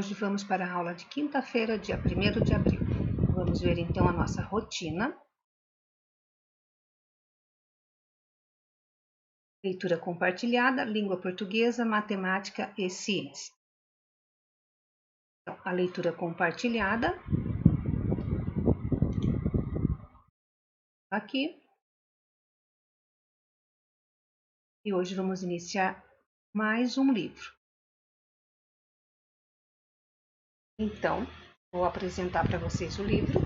Hoje vamos para a aula de quinta-feira, dia 1º de abril. Vamos ver então a nossa rotina. Leitura compartilhada, língua portuguesa, matemática e ciência. Então, a leitura compartilhada. Aqui. E hoje vamos iniciar mais um livro. Então, vou apresentar para vocês o livro.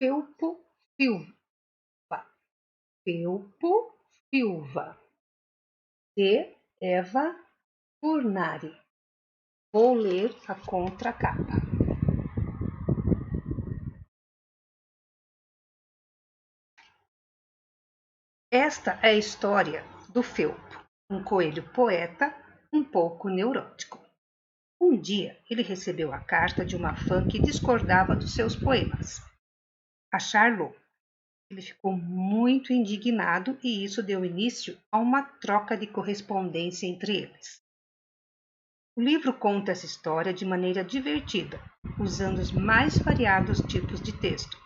Felpo Filva. Felpo Filva, de Eva Furnari. Vou ler a contracapa. Esta é a história do Felpo, um coelho poeta um pouco neurótico. Um dia, ele recebeu a carta de uma fã que discordava dos seus poemas, a Charlot. Ele ficou muito indignado e isso deu início a uma troca de correspondência entre eles. O livro conta essa história de maneira divertida, usando os mais variados tipos de texto,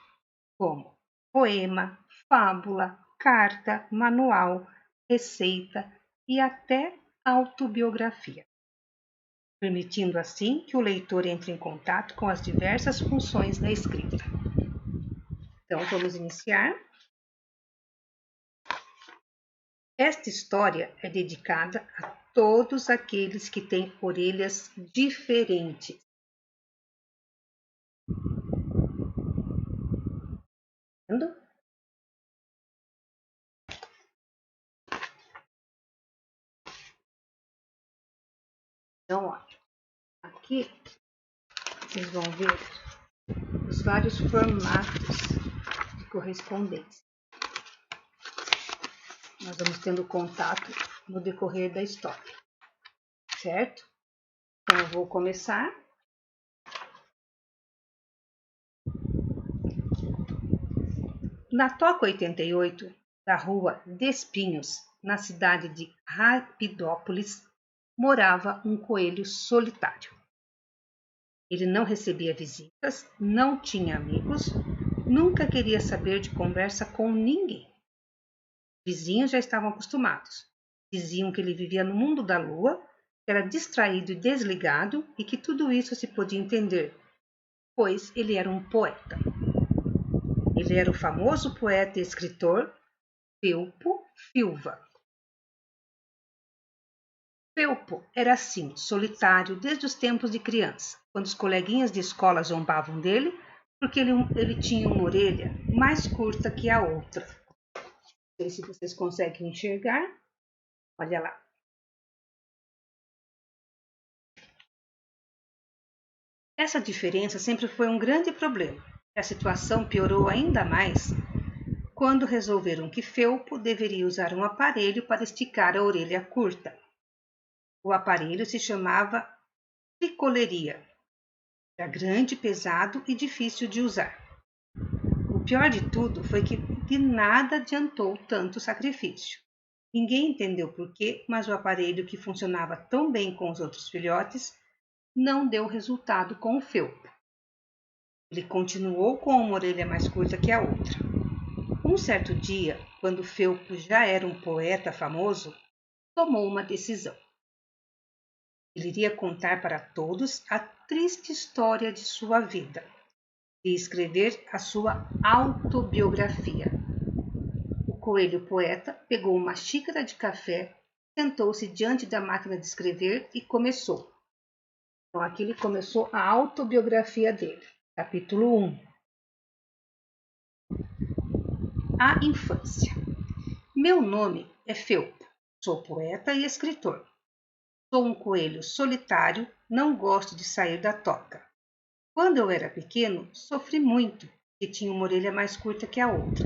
como poema, fábula, carta, manual, receita e até autobiografia, permitindo assim que o leitor entre em contato com as diversas funções da escrita. Então, vamos iniciar. Esta história é dedicada a todos aqueles que têm orelhas diferentes. Entendendo? Então, olha, aqui vocês vão ver os vários formatos de correspondência. Nós vamos tendo contato no decorrer da história, certo? Então, eu vou começar. Na Toca 88, da rua Despinhos, na cidade de Rapidópolis, morava um coelho solitário. Ele não recebia visitas, não tinha amigos, nunca queria saber de conversa com ninguém. Vizinhos já estavam acostumados. Diziam que ele vivia no mundo da lua, que era distraído e desligado e que tudo isso se podia entender, pois ele era um poeta. Ele era o famoso poeta e escritor Felpo Filva. Felpo era assim, solitário desde os tempos de criança, quando os coleguinhas de escola zombavam dele, porque ele tinha uma orelha mais curta que a outra. Não sei se vocês conseguem enxergar. Olha lá. Essa diferença sempre foi um grande problema. A situação piorou ainda mais quando resolveram que Felpo deveria usar um aparelho para esticar a orelha curta. O aparelho se chamava tricoleria. Era grande, pesado e difícil de usar. O pior de tudo foi que de nada adiantou tanto sacrifício. Ninguém entendeu por quê, mas o aparelho que funcionava tão bem com os outros filhotes não deu resultado com o Felpo. Ele continuou com uma orelha mais curta que a outra. Um certo dia, quando Felpo já era um poeta famoso, tomou uma decisão. Ele iria contar para todos a triste história de sua vida e escrever a sua autobiografia. O coelho poeta pegou uma xícara de café, sentou-se diante da máquina de escrever e começou. Então, aqui ele começou a autobiografia dele, capítulo 1. A infância. Meu nome é Felpo, sou poeta e escritor. Sou um coelho solitário, não gosto de sair da toca. Quando eu era pequeno, sofri muito, porque tinha uma orelha mais curta que a outra.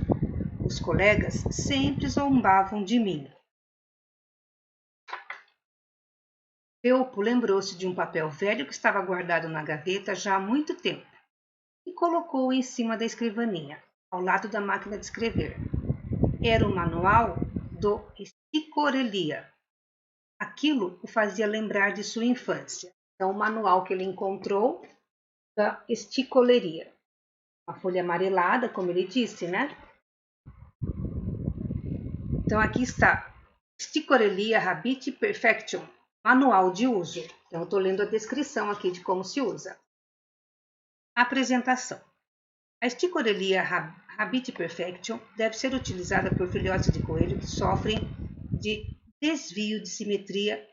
Os colegas sempre zombavam de mim. Felpo lembrou-se de um papel velho que estava guardado na gaveta já há muito tempo e colocou-o em cima da escrivaninha, ao lado da máquina de escrever. Era o manual do Sticorelia. Aquilo o fazia lembrar de sua infância. Então, o manual que ele encontrou da esticoleria. Uma folha amarelada, como ele disse, né? Então, aqui está. Sticorelia Habit Perfection. Manual de uso. Então, eu estou lendo a descrição aqui de como se usa. Apresentação. A Sticorelia Habit Perfection deve ser utilizada por filhotes de coelho que sofrem de desvio de simetria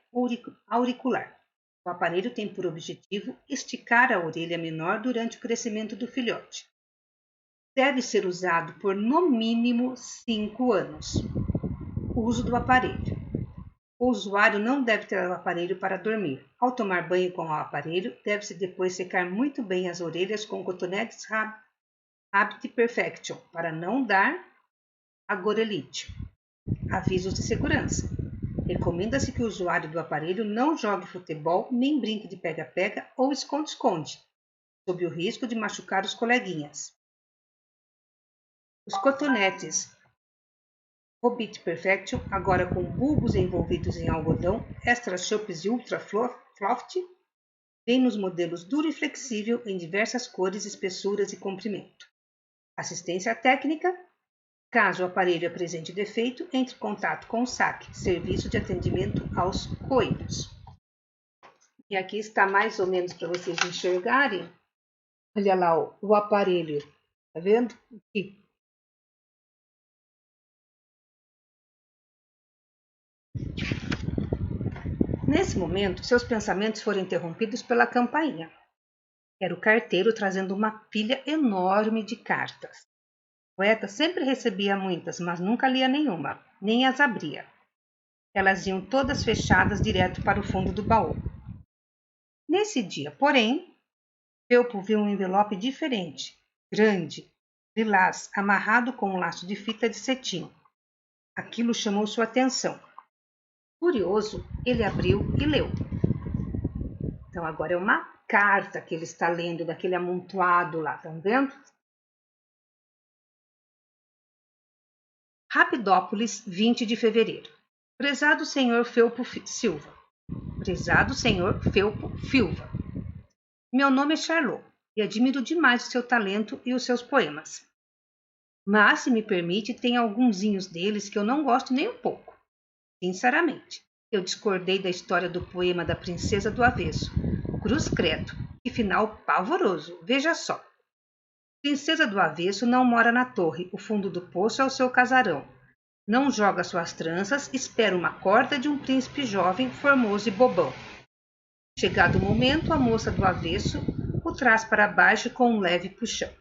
auricular. O aparelho tem por objetivo esticar a orelha menor durante o crescimento do filhote. Deve ser usado por no mínimo 5 anos. O uso do aparelho. O usuário não deve ter o aparelho para dormir. Ao tomar banho com o aparelho, deve-se depois secar muito bem as orelhas com cotonetes Habit Perfection para não dar agorelite. Avisos de segurança. Recomenda-se que o usuário do aparelho não jogue futebol nem brinque de pega-pega ou esconde-esconde, sob o risco de machucar os coleguinhas. Os cotonetes Habit Perfection, agora com bulbos envolvidos em algodão, Extra Chups e Ultra Floft, vem nos modelos duro e flexível em diversas cores, espessuras e comprimento. Assistência técnica. Caso o aparelho apresente defeito, entre em contato com o SAC, Serviço de Atendimento aos Coelhos. E aqui está mais ou menos para vocês enxergarem. Olha lá o aparelho, tá vendo? Aqui. Nesse momento, seus pensamentos foram interrompidos pela campainha. Era o carteiro trazendo uma pilha enorme de cartas. O poeta sempre recebia muitas, mas nunca lia nenhuma, nem as abria. Elas iam todas fechadas direto para o fundo do baú. Nesse dia, porém, Felpo viu um envelope diferente, grande, lilás, amarrado com um laço de fita de cetim. Aquilo chamou sua atenção. Curioso, ele abriu e leu. Então agora é uma carta que ele está lendo daquele amontoado lá, estão vendo? Rapidópolis, 20 de fevereiro. Prezado senhor Felpo Silva. Prezado senhor Felpo Silva. Meu nome é Charlot e admiro demais o seu talento e os seus poemas. Mas, se me permite, tem algunzinhos deles que eu não gosto nem um pouco. Sinceramente, eu discordei da história do poema da Princesa do Avesso. Cruz credo, que final pavoroso, veja só. Princesa do Avesso não mora na torre, o fundo do poço é o seu casarão. Não joga suas tranças, espera uma corda de um príncipe jovem, formoso e bobão. Chegado o momento, a moça do avesso o traz para baixo com um leve puxão.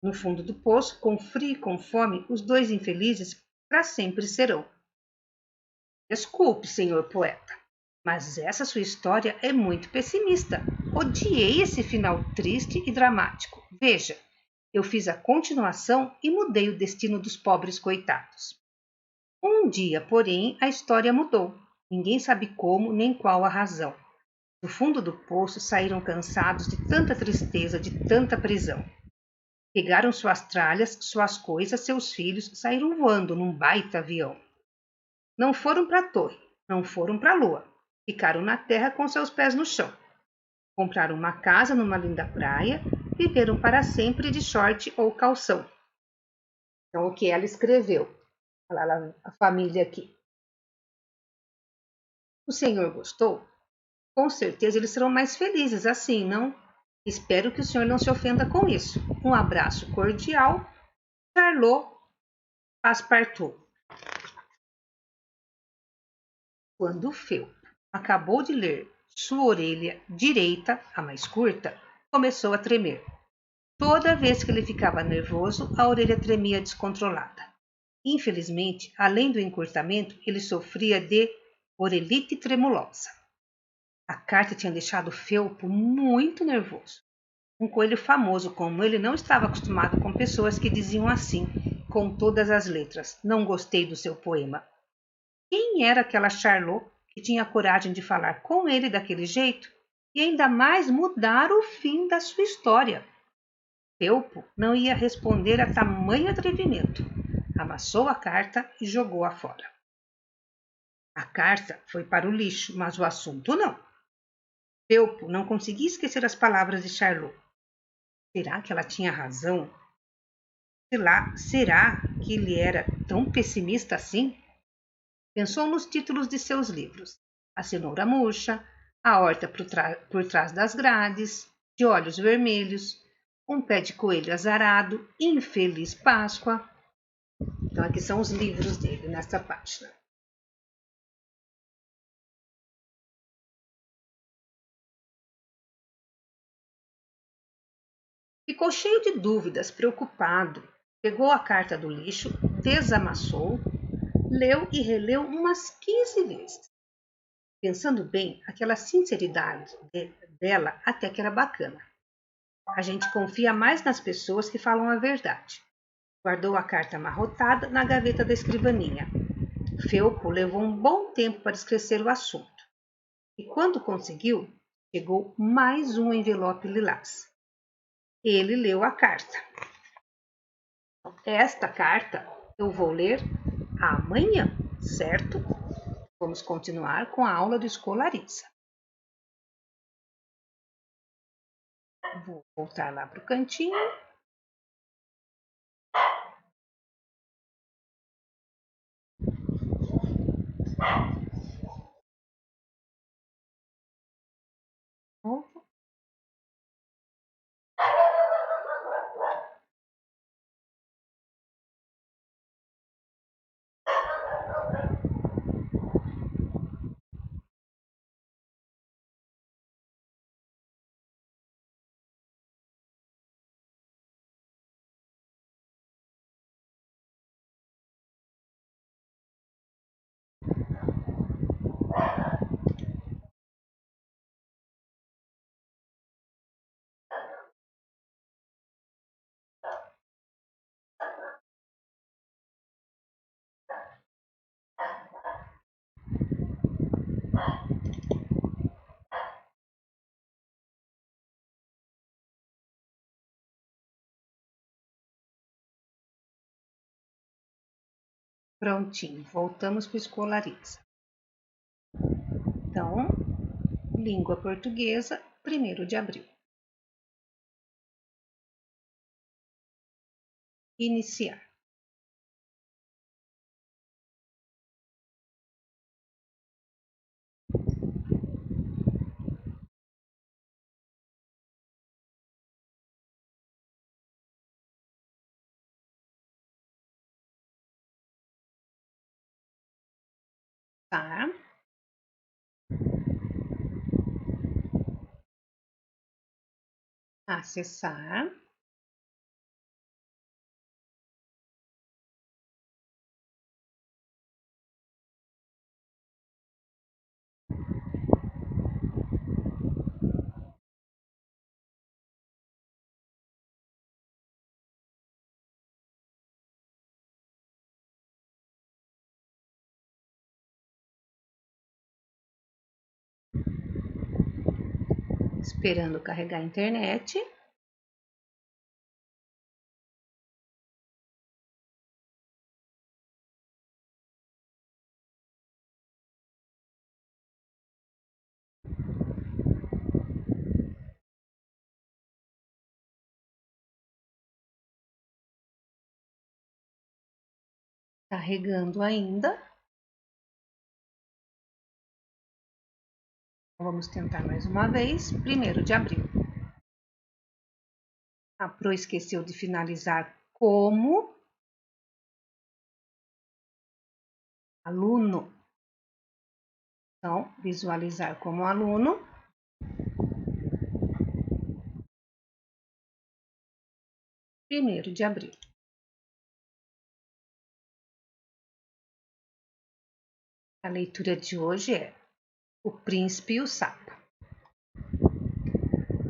No fundo do poço, com frio e com fome, os dois infelizes para sempre serão. Desculpe, senhor poeta, mas essa sua história é muito pessimista. Odiei esse final triste e dramático. Veja, eu fiz a continuação e mudei o destino dos pobres coitados. Um dia, porém, a história mudou. Ninguém sabe como nem qual a razão. Do fundo do poço saíram cansados de tanta tristeza, de tanta prisão. Pegaram suas tralhas, suas coisas, seus filhos, saíram voando num baita avião. Não foram para a torre, não foram para a lua. Ficaram na terra com seus pés no chão. Compraram uma casa numa linda praia, viveram para sempre de short ou calção. Então, o que ela escreveu? A família aqui. O senhor gostou? Com certeza eles serão mais felizes assim, não? Espero que o senhor não se ofenda com isso. Um abraço cordial, Charlot Passepartout. Quando o Felpo acabou de ler, sua orelha direita, a mais curta, começou a tremer. Toda vez que ele ficava nervoso, a orelha tremia descontrolada. Infelizmente, além do encurtamento, ele sofria de orelite tremulosa. A carta tinha deixado Felpo muito nervoso. Um coelho famoso como ele não estava acostumado com pessoas que diziam assim, com todas as letras: não gostei do seu poema. Quem era aquela Charlot que tinha coragem de falar com ele daquele jeito e ainda mais mudar o fim da sua história? Felpo não ia responder a tamanho atrevimento. Amassou a carta e jogou-a fora. A carta foi para o lixo, mas o assunto não. Felpo não conseguia esquecer as palavras de Charlot. Será que ela tinha razão? Será que ele era tão pessimista assim? Pensou nos títulos de seus livros: A Cenoura Murcha, A Horta por Trás das Grades, De Olhos Vermelhos, Um Pé de Coelho Azarado, Infeliz Páscoa. Então, aqui são os livros dele, nesta página. Ficou cheio de dúvidas, preocupado. Pegou a carta do lixo, desamassou, leu e releu umas 15 vezes. Pensando bem, aquela sinceridade dela até que era bacana. A gente confia mais nas pessoas que falam a verdade. Guardou a carta amarrotada na gaveta da escrivaninha. Felpo levou um bom tempo para esquecer o assunto. E quando conseguiu, chegou mais um envelope lilás. Ele leu a carta. Esta carta eu vou ler amanhã, certo? Vamos continuar com a aula do Escolariza. Vou voltar lá para o cantinho. Prontinho, voltamos para o Escolariza. Então, língua portuguesa, 1º de abril. Iniciar. Tá? Acessar. Esperando carregar a internet. Carregando ainda. Vamos tentar mais uma vez. 1º de abril. A Pro esqueceu de finalizar como aluno. Então, visualizar como aluno. 1º de abril. A leitura de hoje é O Príncipe e o Sapo.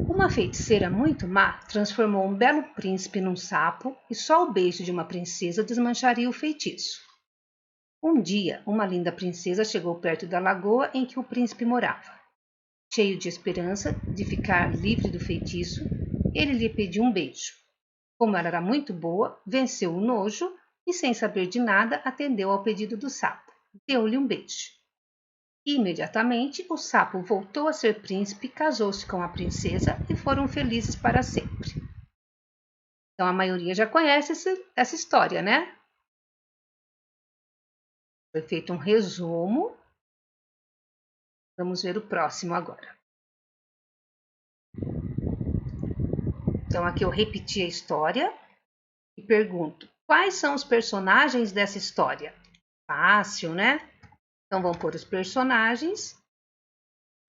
Uma feiticeira muito má transformou um belo príncipe num sapo e só o beijo de uma princesa desmancharia o feitiço. Um dia, uma linda princesa chegou perto da lagoa em que o príncipe morava. Cheio de esperança de ficar livre do feitiço, ele lhe pediu um beijo. Como ela era muito boa, venceu o nojo e, sem saber de nada, atendeu ao pedido do sapo. Deu-lhe um beijo. Imediatamente, o sapo voltou a ser príncipe, casou-se com a princesa e foram felizes para sempre. Então, a maioria já conhece essa história, né? Foi feito um resumo. Vamos ver o próximo agora. Então, aqui eu repeti a história e pergunto: quais são os personagens dessa história? Fácil, né? Então, vamos pôr os personagens,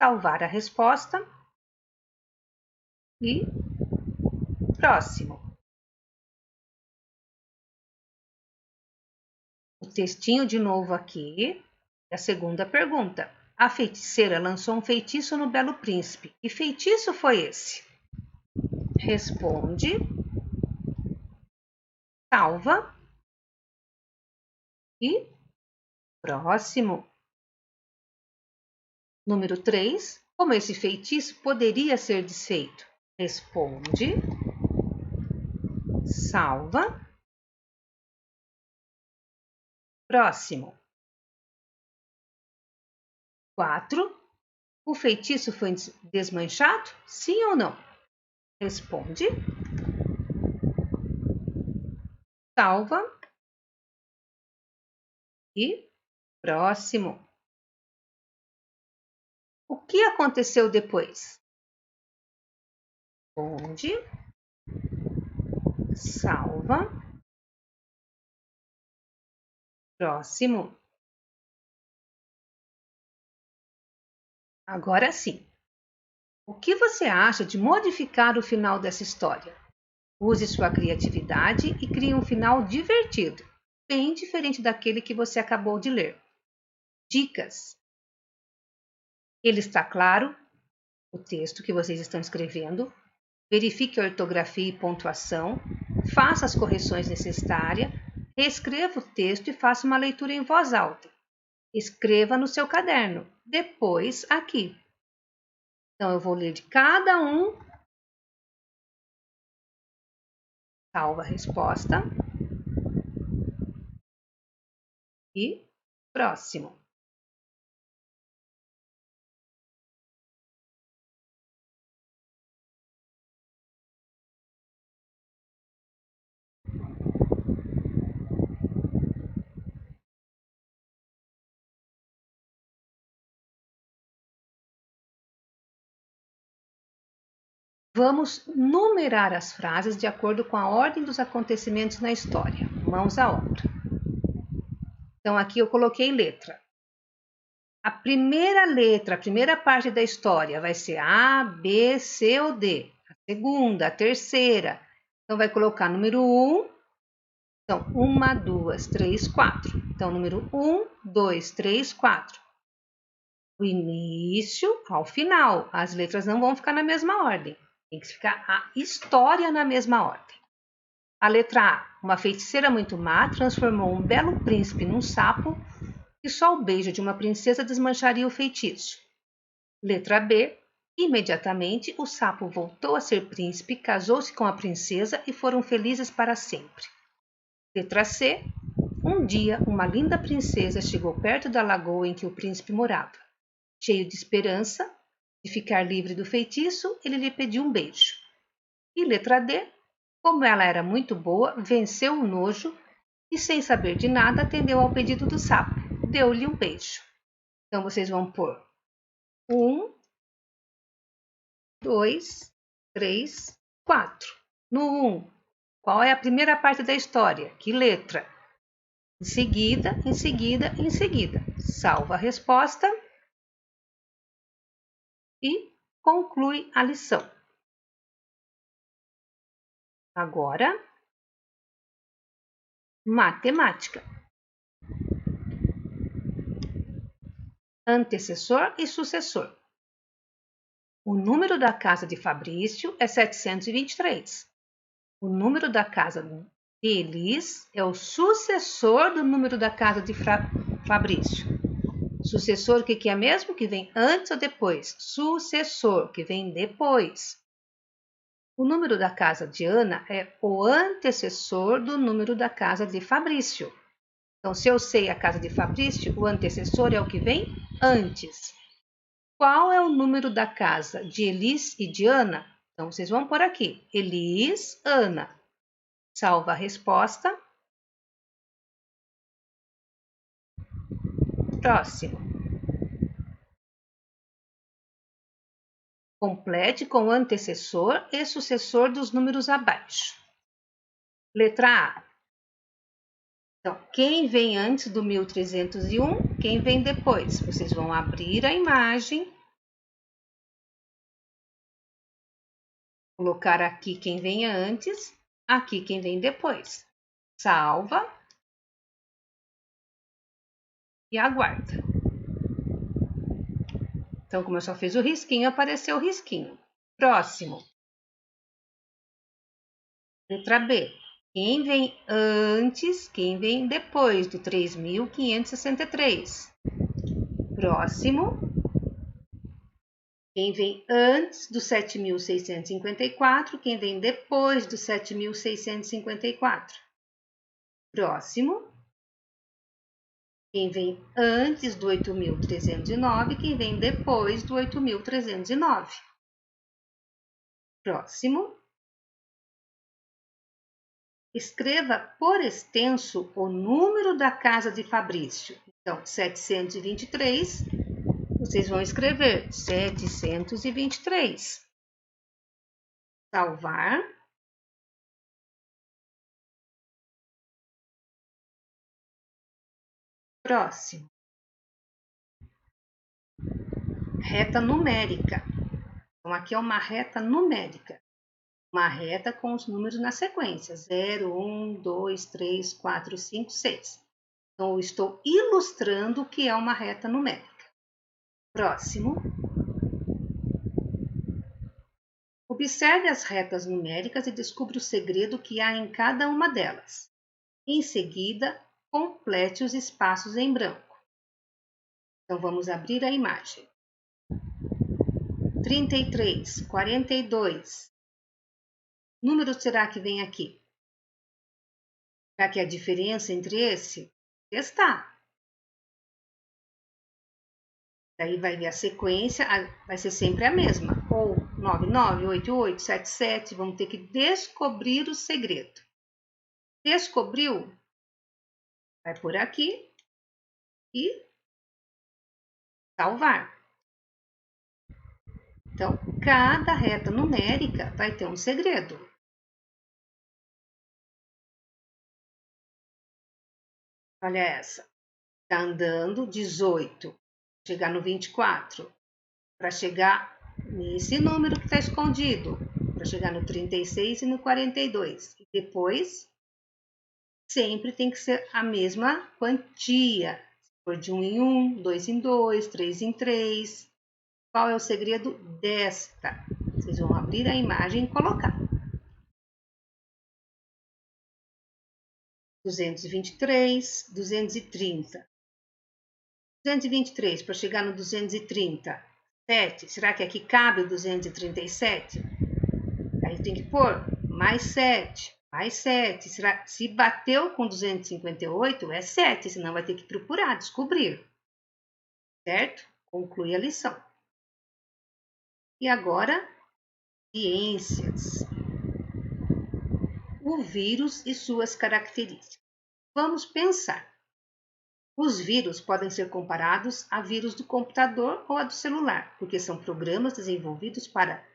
salvar a resposta e próximo. O textinho de novo aqui. A segunda pergunta. A feiticeira lançou um feitiço no Belo Príncipe. Que feitiço foi esse? Responde, salva e próximo. Número 3. Como esse feitiço poderia ser desfeito? Responde, salva, próximo. 4. O feitiço foi desmanchado? Sim ou não? Responde, salva e próximo. O que aconteceu depois? Responde, salva, próximo. Agora sim. O que você acha de modificar o final dessa história? Use sua criatividade e crie um final divertido, bem diferente daquele que você acabou de ler. Dicas: ele está claro, o texto que vocês estão escrevendo, verifique a ortografia e pontuação, faça as correções necessárias, reescreva o texto e faça uma leitura em voz alta. Escreva no seu caderno, depois aqui. Então, eu vou ler de cada um. Salva a resposta. E próximo. Vamos numerar as frases de acordo com a ordem dos acontecimentos na história. Mãos à obra. Então, aqui eu coloquei letra. A primeira letra, a primeira parte da história vai ser A, B, C ou D. A segunda, a terceira. Então, vai colocar número 1. Então, 1, 2, 3, 4. Então, número 1, 2, 3, 4. O início ao final. As letras não vão ficar na mesma ordem. Tem que ficar a história na mesma ordem. A letra A. Uma feiticeira muito má transformou um belo príncipe num sapo e só o beijo de uma princesa desmancharia o feitiço. Letra B. Imediatamente, o sapo voltou a ser príncipe, casou-se com a princesa e foram felizes para sempre. Letra C. Um dia, uma linda princesa chegou perto da lagoa em que o príncipe morava. Cheio de esperança de ficar livre do feitiço, ele lhe pediu um beijo. E letra D. Como ela era muito boa, venceu o nojo e, sem saber de nada, atendeu ao pedido do sapo. Deu-lhe um beijo. Então, vocês vão pôr 1, 2, 3, 4. No 1, qual é a primeira parte da história? Que letra? Em seguida, em seguida, em seguida. Salva a resposta e conclui a lição. Agora, matemática. Antecessor e sucessor. O número da casa de Fabrício é 723. O número da casa de Elis é o sucessor do número da casa de Fabrício. Sucessor, o que é mesmo? Que vem antes ou depois? Sucessor, que vem depois. O número da casa de Ana é o antecessor do número da casa de Fabrício. Então, se eu sei a casa de Fabrício, o antecessor é o que vem antes. Qual é o número da casa de Elis e de Ana? Então, vocês vão por aqui. Elis, Ana. Salva a resposta. Próximo. Complete com o antecessor e sucessor dos números abaixo. Letra A. Então, quem vem antes do 1301, quem vem depois? Vocês vão abrir a imagem, colocar aqui quem vem antes, aqui quem vem depois. Salva e aguarda. Então, como eu só fiz o risquinho, apareceu o risquinho. Próximo. Letra B. Quem vem antes, quem vem depois do 3.563? Próximo. Quem vem antes do 7.654, quem vem depois do 7.654? Próximo. Quem vem antes do 8.309, quem vem depois do 8.309? Próximo. Escreva por extenso o número da casa de Fabrício. Então, 723, vocês vão escrever 723. Salvar. Próximo. Reta numérica. Então, aqui é uma reta numérica. Uma reta com os números na sequência. 0, 1, 2, 3, 4, 5, 6. Então, eu estou ilustrando o que é uma reta numérica. Próximo. Observe as retas numéricas e descubra o segredo que há em cada uma delas. Em seguida, complete os espaços em branco. Então, vamos abrir a imagem. 33, 42. Número será que vem aqui? Será que é a diferença entre esse? Testar. Daí vai ver a sequência, vai ser sempre a mesma. Ou 99, 88, 77. Vamos ter que descobrir o segredo. Descobriu? Vai por aqui e salvar. Então, cada reta numérica vai ter um segredo. Olha essa. Está andando 18. Chegar no 24. Para chegar nesse número que está escondido. Para chegar no 36 e no 42. E depois, sempre tem que ser a mesma quantia. Se for de 1 em 1, 2 em 2, 3 em 3. Qual é o segredo desta? Vocês vão abrir a imagem e colocar. 223, 230. 223 para chegar no 230. 7. Será que aqui cabe o 237? Aí tem que pôr mais 7, mais 7. Se bateu com 258, é 7, senão vai ter que procurar, descobrir. Certo? Conclui a lição. E agora, ciências. O vírus e suas características. Vamos pensar. Os vírus podem ser comparados a vírus do computador ou a do celular, porque são programas desenvolvidos para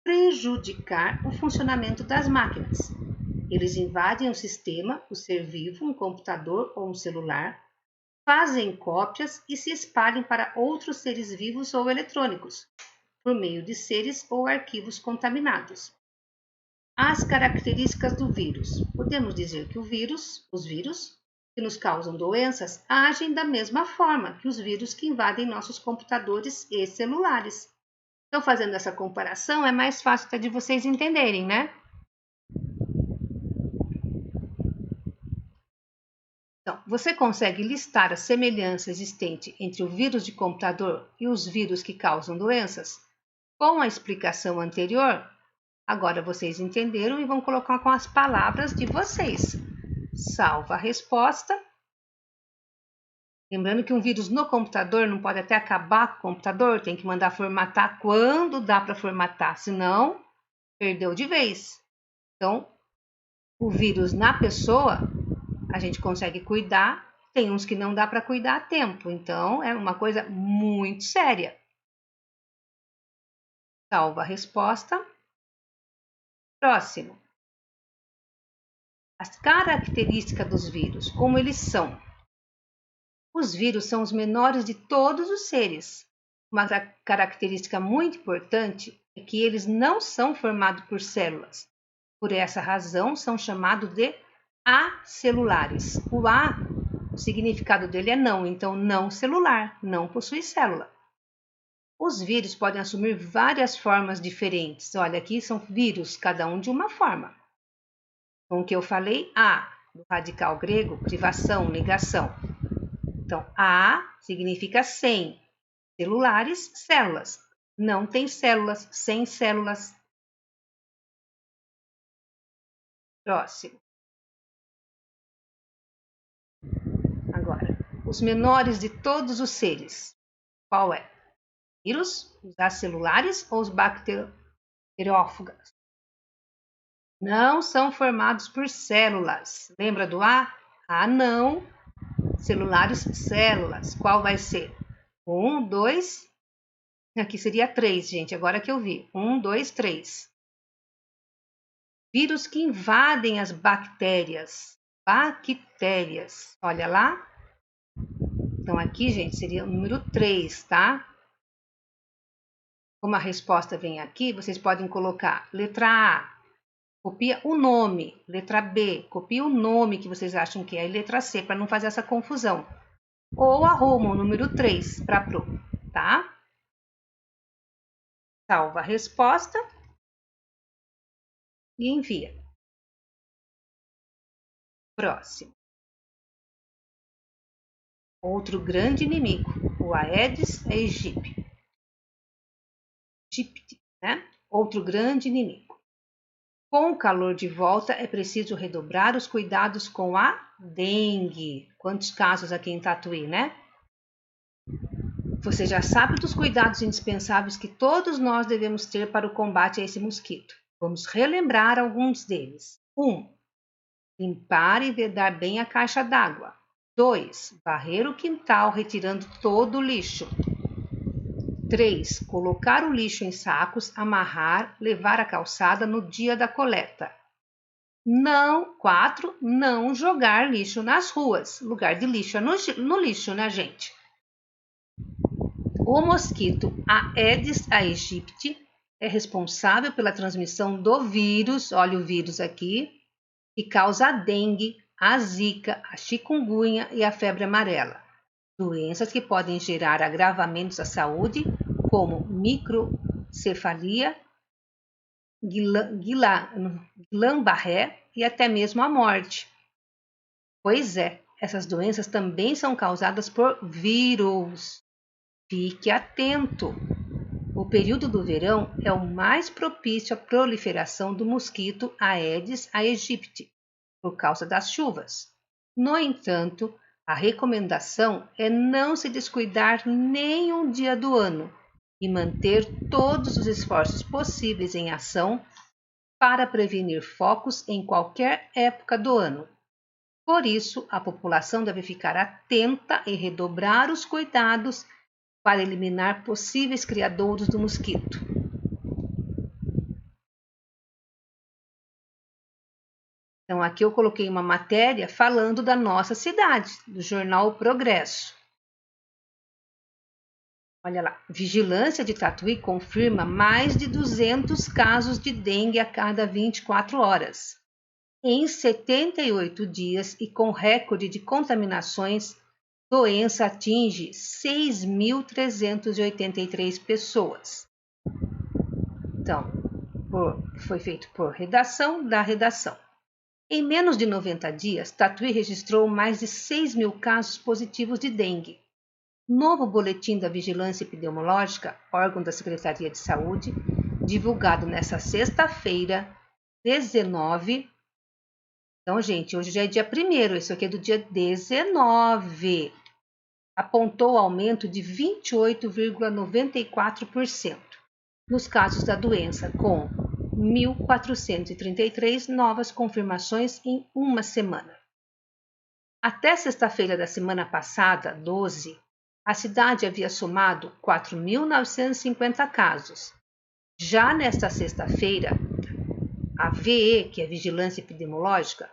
prejudicar o funcionamento das máquinas. Eles invadem o sistema, o ser vivo, um computador ou um celular, fazem cópias e se espalham para outros seres vivos ou eletrônicos, por meio de seres ou arquivos contaminados. As características do vírus. Podemos dizer que os vírus que nos causam doenças agem da mesma forma que os vírus que invadem nossos computadores e celulares. Então, fazendo essa comparação, é mais fácil até de vocês entenderem, né? Então, você consegue listar a semelhança existente entre o vírus de computador e os vírus que causam doenças? Com a explicação anterior, agora vocês entenderam e vão colocar com as palavras de vocês. Salva a resposta. Lembrando que um vírus no computador não pode até acabar com o computador, tem que mandar formatar quando dá para formatar, senão perdeu de vez. Então, o vírus na pessoa, a gente consegue cuidar, tem uns que não dá para cuidar a tempo, então é uma coisa muito séria. Salva a resposta. Próximo. As características dos vírus, como eles são. Os vírus são os menores de todos os seres. Uma característica muito importante é que eles não são formados por células. Por essa razão, são chamados de acelulares. O significado dele é não, então não celular, não possui célula. Os vírus podem assumir várias formas diferentes. Olha, aqui são vírus, cada um de uma forma. Com o que eu falei, do radical grego, privação, negação. Então, significa sem, celulares, células. Não tem células, sem células. Próximo. Agora, os menores de todos os seres. Qual é? Vírus, os acelulares ou os bacteriófagos? Não são formados por células. Lembra do A? Não. Celulares, células. Qual vai ser? 1, 2. Aqui seria 3, gente. Agora que eu vi. 1, 2, 3. Vírus que invadem as bactérias. Bactérias. Olha lá. Então, aqui, gente, seria o número 3, tá? Como a resposta vem aqui, vocês podem colocar letra A. Copia o nome. Letra B. Copia o nome que vocês acham que é. E letra C, para não fazer essa confusão. Ou arruma o número 3 para pro, tá? Salva a resposta e envia. Próximo. Outro grande inimigo, o Aedes aegypti, né? Outro grande inimigo. Com o calor de volta, é preciso redobrar os cuidados com a dengue. Quantos casos aqui em Tatuí, né? Você já sabe dos cuidados indispensáveis que todos nós devemos ter para o combate a esse mosquito. Vamos relembrar alguns deles. 1. Limpar e vedar bem a caixa d'água. 2. Varrer o quintal retirando todo o lixo. 3. Colocar o lixo em sacos, amarrar, levar à calçada no dia da coleta. 4. Não jogar lixo nas ruas. Lugar de lixo é no lixo, né, gente? O mosquito Aedes aegypti é responsável pela transmissão do vírus, olha o vírus aqui, que causa a dengue, a zika, a chikungunya e a febre amarela. Doenças que podem gerar agravamentos à saúde, como microcefalia, Guillain-Barré e até mesmo a morte. Pois é, essas doenças também são causadas por vírus. Fique atento! O período do verão é o mais propício à proliferação do mosquito Aedes aegypti, por causa das chuvas. No entanto, a recomendação é não se descuidar nem um dia do ano e manter todos os esforços possíveis em ação para prevenir focos em qualquer época do ano. Por isso, a população deve ficar atenta e redobrar os cuidados para eliminar possíveis criadouros do mosquito. Então, aqui eu coloquei uma matéria falando da nossa cidade, do jornal O Progresso. Olha lá, Vigilância de Tatuí confirma mais de 200 casos de dengue a cada 24 horas. Em 78 dias e com recorde de contaminações, doença atinge 6.383 pessoas. Então, foi feito por redação da redação. Em menos de 90 dias, Tatuí registrou mais de 6.000 casos positivos de dengue. Novo boletim da Vigilância Epidemiológica, órgão da Secretaria de Saúde, divulgado nesta sexta-feira, 19. Então, gente, hoje já é dia 1º, isso aqui é do dia 19. apontou aumento de 28,94% nos casos da doença, com 1.433 novas confirmações em uma semana. Até sexta-feira da semana passada, 12, a cidade havia somado 4.950 casos. Já nesta sexta-feira, a VE, que é Vigilância Epidemiológica,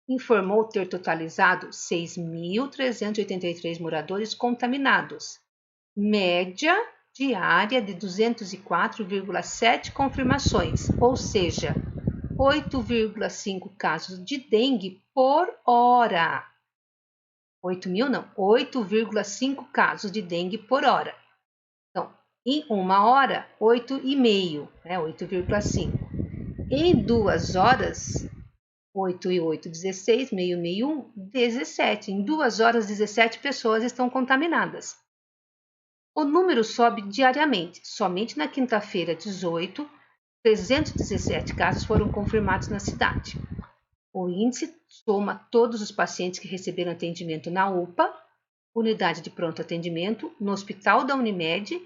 informou ter totalizado 6.383 moradores contaminados, média diária de 204,7 confirmações, ou seja, 8,5 casos de dengue por hora. 8,5 casos de dengue por hora. Então, em uma hora, 8,5, 8,5. Em 2 horas, 8 e 8, 16, meio, 1, 17. Em 2 horas, 17 pessoas estão contaminadas. O número sobe diariamente. Somente na quinta-feira, 18, 317 casos foram confirmados na cidade. O índice soma todos os pacientes que receberam atendimento na UPA, unidade de pronto atendimento, no Hospital da Unimed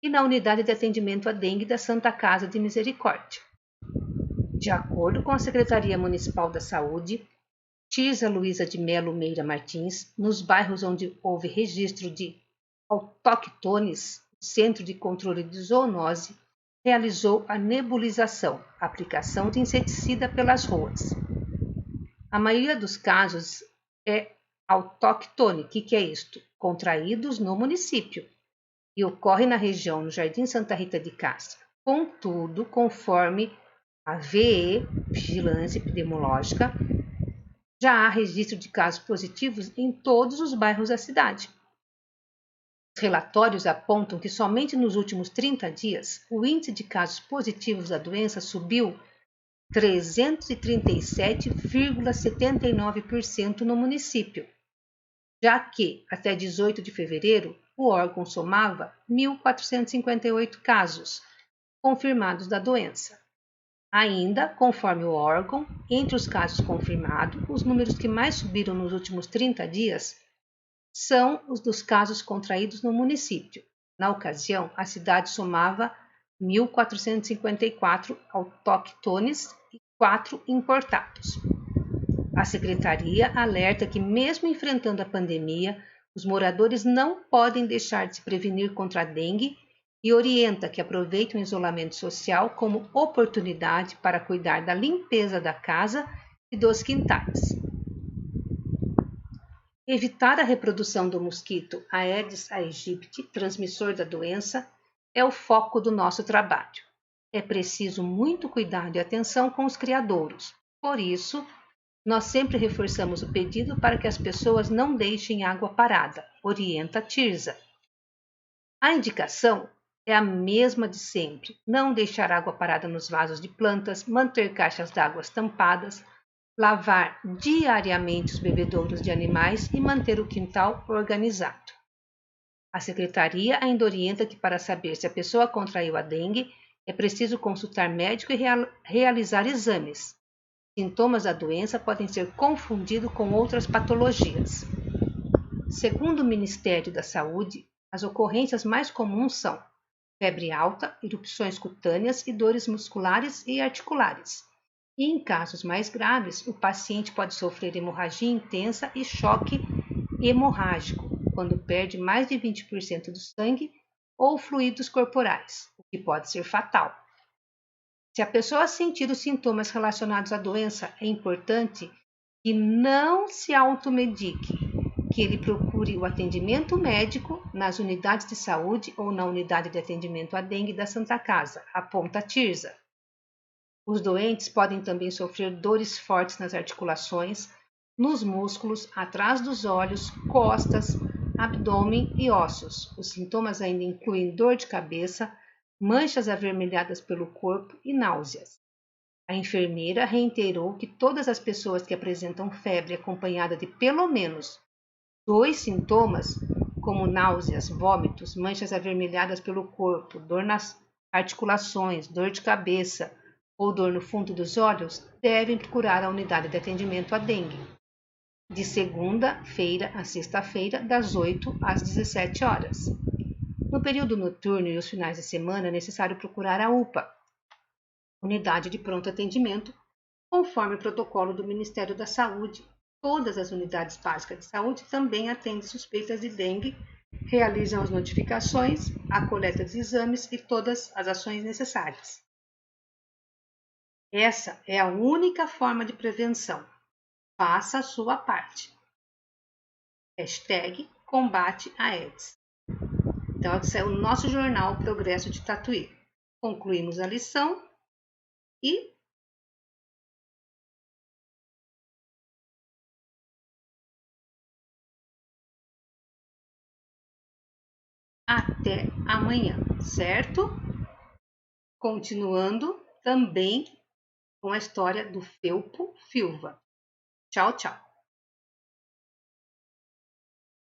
e na unidade de atendimento à dengue da Santa Casa de Misericórdia. De acordo com a Secretaria Municipal da Saúde, Tirza Luiza de Melo Meira Martins, nos bairros onde houve registro de autóctones, o Centro de Controle de Zoonose realizou a nebulização, aplicação de inseticida pelas ruas. A maioria dos casos é autóctone. O que é isto? Contraídos no município e ocorre na região no Jardim Santa Rita de Castro. Contudo, conforme a VE, Vigilância Epidemiológica, já há registro de casos positivos em todos os bairros da cidade. Os relatórios apontam que somente nos últimos 30 dias o índice de casos positivos da doença subiu 337,79% no município, já que, até 18 de fevereiro, o órgão somava 1.458 casos confirmados da doença. Ainda, conforme o órgão, entre os casos confirmados, os números que mais subiram nos últimos 30 dias são os dos casos contraídos no município. Na ocasião, a cidade somava 1.454 autóctones e 4 importados. A secretaria alerta que, mesmo enfrentando a pandemia, os moradores não podem deixar de se prevenir contra a dengue e orienta que aproveitem o isolamento social como oportunidade para cuidar da limpeza da casa e dos quintais. Evitar a reprodução do mosquito Aedes aegypti, transmissor da doença, é o foco do nosso trabalho. É preciso muito cuidado e atenção com os criadouros. Por isso, nós sempre reforçamos o pedido para que as pessoas não deixem água parada, orienta Tirza. A indicação é a mesma de sempre: não deixar água parada nos vasos de plantas, manter caixas d'água tampadas, lavar diariamente os bebedouros de animais e manter o quintal organizado. A secretaria ainda orienta que, para saber se a pessoa contraiu a dengue, é preciso consultar médico e realizar exames. Sintomas da doença podem ser confundidos com outras patologias. Segundo o Ministério da Saúde, as ocorrências mais comuns são febre alta, erupções cutâneas e dores musculares e articulares. E em casos mais graves, o paciente pode sofrer hemorragia intensa e choque hemorrágico, quando perde mais de 20% do sangue ou fluidos corporais, o que pode ser fatal. Se a pessoa sentir os sintomas relacionados à doença, é importante que não se automedique, que ele procure o atendimento médico nas unidades de saúde ou na unidade de atendimento à dengue da Santa Casa, aponta Tirza. Os doentes podem também sofrer dores fortes nas articulações, nos músculos, atrás dos olhos, costas, abdômen e ossos. Os sintomas ainda incluem dor de cabeça, manchas avermelhadas pelo corpo e náuseas. A enfermeira reiterou que todas as pessoas que apresentam febre acompanhada de pelo menos 2 sintomas, como náuseas, vômitos, manchas avermelhadas pelo corpo, dor nas articulações, dor de cabeça ou dor no fundo dos olhos, devem procurar a unidade de atendimento à dengue. de segunda-feira a sexta-feira, das 8 às 17 horas. No período noturno e os finais de semana é necessário procurar a UPA, Unidade de Pronto Atendimento, conforme o protocolo do Ministério da Saúde. Todas as unidades básicas de saúde também atendem suspeitas de dengue, realizam as notificações, a coleta de exames e todas as ações necessárias. Essa é a única forma de prevenção. Faça a sua parte. #combate a AIDS. Então, esse é o nosso jornal Progresso de Tatuí. Concluímos a lição e até amanhã, certo? Continuando também com a história do Felpo Filva. Tchau, tchau.